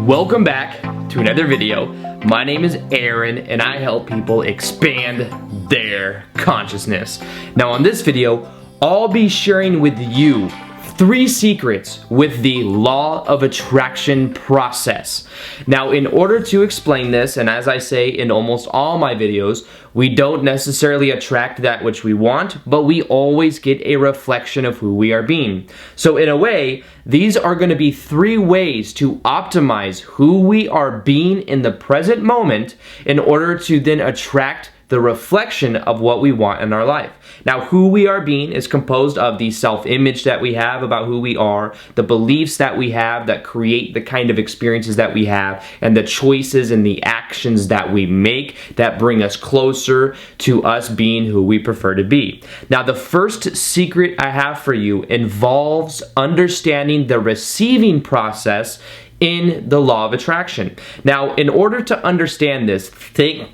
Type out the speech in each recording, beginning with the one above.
Welcome back to another video. My name is Aaron and I help people expand their consciousness. Now on this video, I'll be sharing with you 3 secrets with the law of attraction process. Now in order to explain this, and as I say in almost all my videos, we don't necessarily attract that which we want, but we always get a reflection of who we are being. So in a way, these are going to be 3 ways to optimize who we are being in the present moment in order to then attract the reflection of what we want in our life. Now, who we are being is composed of the self-image that we have about who we are, the beliefs that we have that create the kind of experiences that we have, and the choices and the actions that we make that bring us closer to us being who we prefer to be. Now, the first secret I have for you involves understanding the receiving process in the law of attraction. Now, in order to understand this, think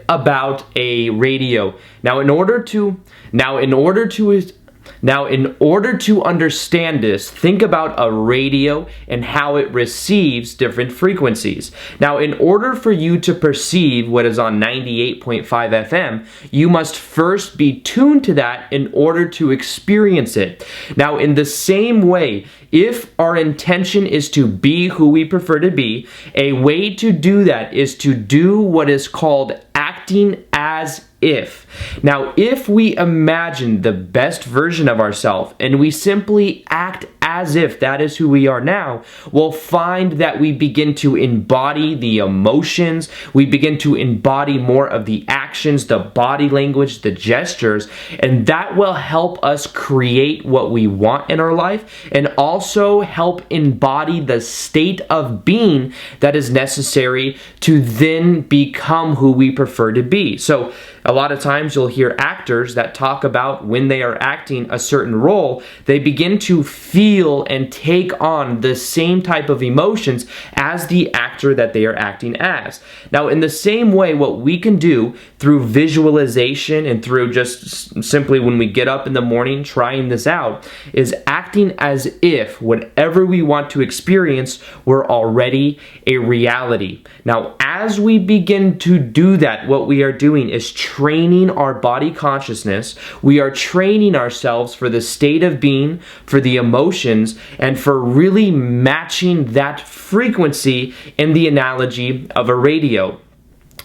about a radio. Now, in order to understand this, think about a radio and how it receives different frequencies. Now, in order for you to perceive what is on 98.5 FM, you must first be tuned to that in order to experience it. Now, in the same way, if our intention is to be who we prefer to be, a way to do that is to do what is called acting as if. Now, if we imagine the best version of ourselves and we simply act as if that is who we are now, we'll find that we begin to embody the emotions, we begin to embody more of the actions, the body language, the gestures, and that will help us create what we want in our life and also help embody the state of being that is necessary to then become who we prefer to be. So a lot of times you'll hear actors that talk about when they are acting a certain role, they begin to feel and take on the same type of emotions as the actor that they are acting as. Now, in the same way, what we can do through visualization and through just simply when we get up in the morning trying this out is acting as if whatever we want to experience were already a reality. Now, as we begin to do that, what we are doing is training our body consciousness. We are training ourselves for the state of being, for the emotions, and for really matching that frequency in the analogy of a radio.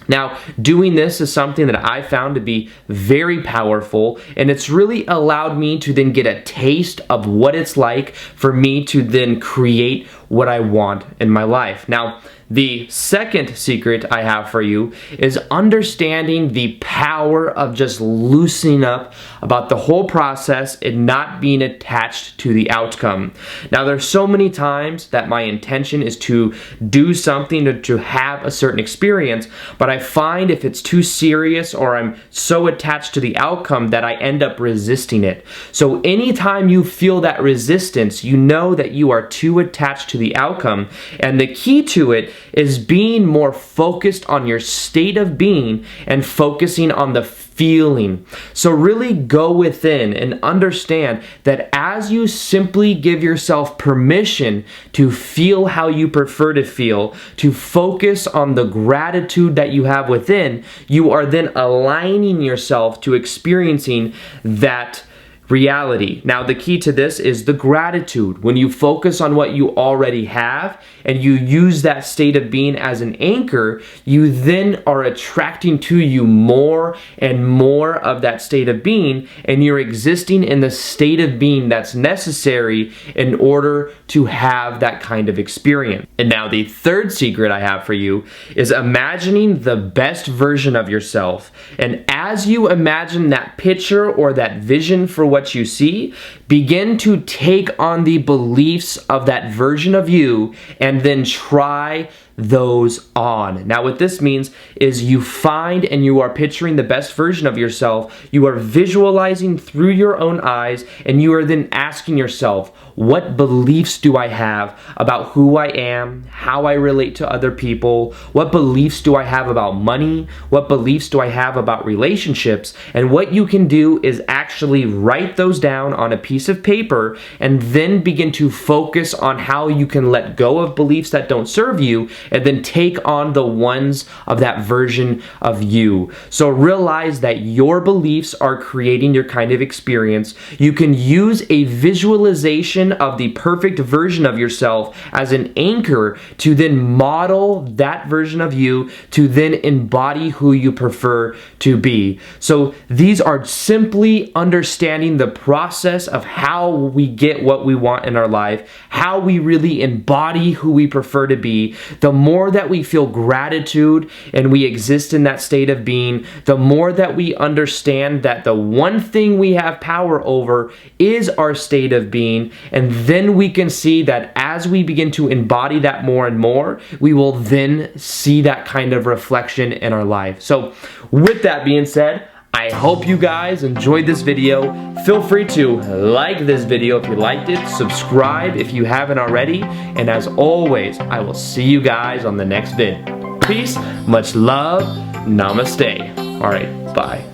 Now, doing this is something that I found to be very powerful, and it's really allowed me to then get a taste of what it's like for me to then create what I want in my life. Now, the second secret I have for you is understanding the power of just loosening up about the whole process and not being attached to the outcome. Now, there's so many times that my intention is to do something to have a certain experience, but I find if it's too serious or I'm so attached to the outcome that I end up resisting it. So anytime you feel that resistance, you know that you are too attached to the outcome, and the key to it is being more focused on your state of being and focusing on the feeling. So really go within and understand that as you simply give yourself permission to feel how you prefer to feel, to focus on the gratitude that you have within, you are then aligning yourself to experiencing that reality. Now, the key to this is the gratitude. When you focus on what you already have and you use that state of being as an anchor, you then are attracting to you more and more of that state of being, and you're existing in the state of being that's necessary in order to have that kind of experience. And now the third secret I have for you is imagining the best version of yourself. And as you imagine that picture or that vision for what you see, begin to take on the beliefs of that version of you and then try those on. Now, what this means is you find and you are picturing the best version of yourself, you are visualizing through your own eyes, and you are then asking yourself, what beliefs do I have about who I am, how I relate to other people, what beliefs do I have about money, what beliefs do I have about relationships, and what you can do is actually actually write those down on a piece of paper and then begin to focus on how you can let go of beliefs that don't serve you and then take on the ones of that version of you. So realize that your beliefs are creating your kind of experience. You can use a visualization of the perfect version of yourself as an anchor to then model that version of you to then embody who you prefer to be. So these are simply understanding the process of how we get what we want in our life, how we really embody who we prefer to be. The more that we feel gratitude and we exist in that state of being, the more that we understand that the one thing we have power over is our state of being, and then we can see that as we begin to embody that more and more, we will then see that kind of reflection in our life. So with that being said, I hope you guys enjoyed this video. Feel free to like this video if you liked it, subscribe if you haven't already, and as always, I will see you guys on the next vid. Peace, much love, namaste. All right, bye.